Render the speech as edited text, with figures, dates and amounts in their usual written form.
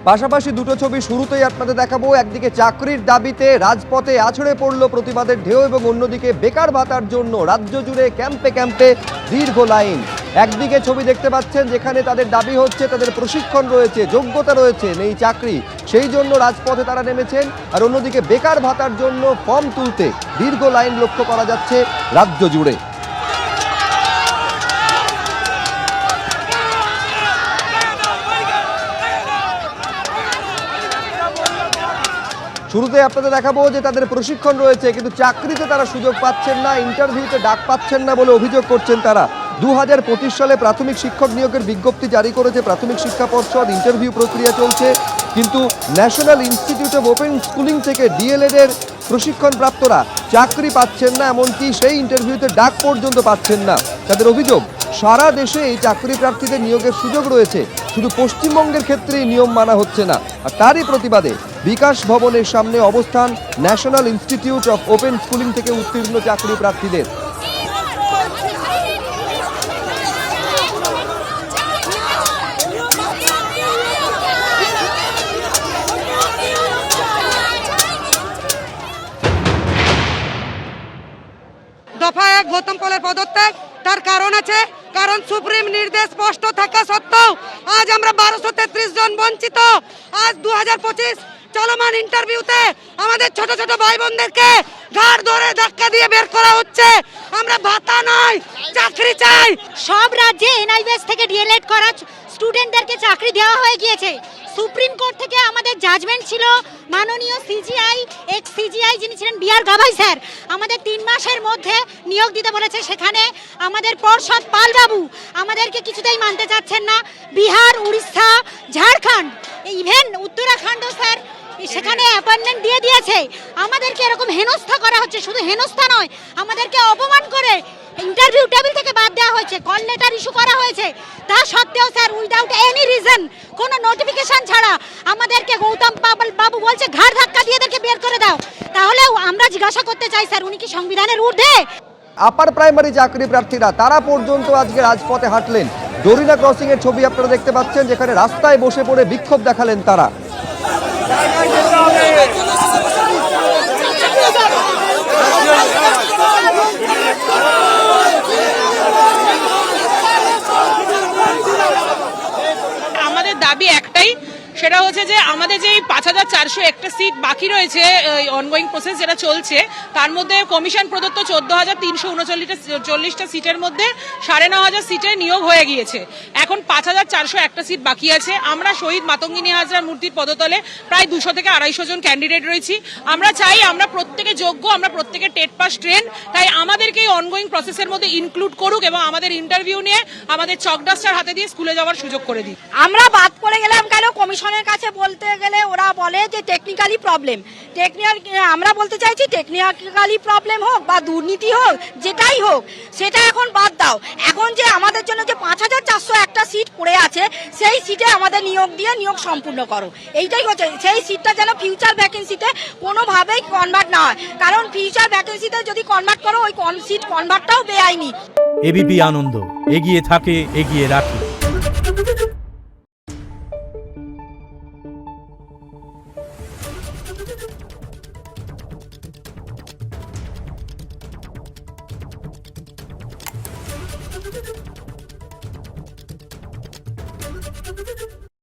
পাশাপাশি দুটো ছবি শুরুতেই আপনাদের দেখাবো। একদিকে চাকরির দাবিতে রাজপথে আছড়ে পড়ল প্রতিবাদের ঢেউ এবং অন্যদিকে বেকার ভাতার জন্য রাজ্য জুড়ে ক্যাম্পে ক্যাম্পে দীর্ঘ লাইন। একদিকে ছবি দেখতে পাচ্ছেন যেখানে তাদের দাবি হচ্ছে তাদের প্রশিক্ষণ রয়েছে, যোগ্যতা রয়েছে, নেই চাকরি, সেই জন্য রাজপথে তারা নেমেছেন। আর অন্যদিকে বেকার ভাতার জন্য ফর্ম তুলতে দীর্ঘ লাইন লক্ষ্য করা যাচ্ছে রাজ্য জুড়ে। শুরুতে আপনাদের দেখাবো যে তাদের প্রশিক্ষণ রয়েছে কিন্তু চাকরিতে তারা সুযোগ পাচ্ছেন না, ইন্টারভিউতে ডাক পাচ্ছেন না বলে অভিযোগ করছেন তারা। 2025 সালে প্রাথমিক শিক্ষক নিয়োগের বিজ্ঞপ্তি জারি করেছে প্রাথমিক শিক্ষা পর্ষদ, ইন্টারভিউ প্রক্রিয়া চলছে, কিন্তু national institute of open schooling থেকে ডিএলএড এর প্রশিক্ষণ প্রাপ্তরা চাকরি পাচ্ছেন না, এমনকি সেই ইন্টারভিউতে ডাক পর্যন্ত পাচ্ছেন না। তাদের অভিযোগ সারা দেশে এই চাকরি প্রার্থীদের নিয়োগের সুযোগ রয়েছে, শুধু পশ্চিমবঙ্গের ক্ষেত্রেই নিয়ম মানা হচ্ছে না। আর তারই প্রতিবাদে বিকাশ ভবনের সামনে অবস্থান national institute of open schooling থেকে উত্তীর্ণ চাকরি প্রার্থীদের। দফা 1 গৌতম পলের পদত্যাগ, তার কারণ আছে, কারণ সুপ্রিম নির্দেশ স্পষ্ট থাকা সত্ত্বেও আজ আমরা 1233 জন বঞ্চিত। আজ 2025 চলমান ইন্টারভিউতে আমাদের ছোট ছোট ভাই বোনদেরকে ঘাড় ধরে ধাক্কা দিয়ে বের করা হচ্ছে। আমরা ভাতা নয়, চাকরি চাই। সব রাজ্যে এনআইএস থেকে ডিএলএড করা স্টুডেন্টদেরকে চাকরি দেওয়া হয়ে গিয়েছে। সুপ্রিম কোর্ট থেকে আমাদের জাজমেন্ট ছিল, মাননীয় সিজিআই এক্স সিজিআই যিনি ছিলেন বিআর গাভাই স্যার আমাদের 3 মাসের মধ্যে নিয়োগ দিতে বলেছে। সেখানে আমাদের পর্ষদ পালবাবু আমাদেরকে কিছুতেই মানতে চাচ্ছেন না। বিহার, উড়িষ্যা, ঝাড়খণ্ড, ইভেন উত্তরাখণ্ডও স্যার সেখানে অ্যাপয়েন্টমেন্ট দিয়ে দিয়েছে। আমাদেরকে এরকম হেনস্থা করা হচ্ছে, শুধু হেনস্থা নয়, আমাদেরকে অপমান করে ইন্টারভিউ টেবিল থেকে বাদ দেওয়া হয়েছে, কল লেটার ইস্যু করা হয়েছে। তা সত্ত্বেও স্যার উইদাউট এনি রিজন, কোনো নোটিফিকেশন ছাড়া আমাদেরকে গৌতম বাবু বলছে ঘাড় ধাক্কা দিয়ে এদেরকে বের করে দাও। তাহলেও আমরা জিজ্ঞাসা করতে চাই স্যার, উনি কি সংবিধানের ঊর্ধ্বে? আপার প্রাইমারি চাকরি প্রার্থীরা তারা পর্যন্ত আজকে রাজপথে হাঁটলেন। ডোরিনা ক্রসিং এর ছবি আপনারা দেখতে পাচ্ছেন যেখানে রাস্তায় বসে পড়ে বিক্ষোভ দেখালেন তারা। আমাদের দাবি একটাই, সেটা হচ্ছে যে আমাদের যে 5401টা সিট বাকি রয়েছে অনগোয়িং প্রসেস যেটা চলছে, তার মধ্যে কমিশন প্রদত্ত 14,339টা সিটের মধ্যে 9,500 সিটে নিয়োগ হয়ে গিয়েছে। এখন 5401টা সিট বাকি আছে। আমরা শহীদ মাতঙ্গিনী হাজরার মূর্তির পদতলে প্রায় 200 থেকে 250 জন ক্যান্ডিডেট রয়েছি। আমরা চাই আমরা প্রত্যেকে যোগ্য, আমরা প্রত্যেকে টেট পাস ট্রেন, তাই আমাদেরকে এই অনগোয়িং প্রসেসের মধ্যে ইনক্লুড করুক এবং আমাদের ইন্টারভিউ নিয়ে আমাদের চক ডাস্টার হাতে দিয়ে স্কুলে যাওয়ার সুযোগ করে দিই। আমরা বাদ পড়ে গেলাম কেন? কমিশনের কাছে বলতে গেলে ওরা বলে যে টেকনিক্যালি প্রবলেম। আমরা বলতে চাইছি টেকনিক্যালি প্রবলেম হোক বা দুর্নীতি হোক, যেটাই হোক সেটা এখন বাদ দাও। এখন যে আমাদের জন্য যে 5401টা সিট পড়ে আছে, সেই সিটে আমাদের নিয়োগ দিয়ে নিয়োগ সম্পূর্ণ করো, এইটাই হচ্ছে। সেই সিটটা যেন ফিউচার ভ্যাকেন্সিতে কোনোভাবেই কনভার্ট না হয়, কারণ ফিউচার ভ্যাকেন্সিতে যদি কনভার্ট করো ওই সিট কনভার্টটাও বেআইনি। এবিপি আনন্দ, এগিয়ে থাকে, এগিয়ে রাখে। Thank you.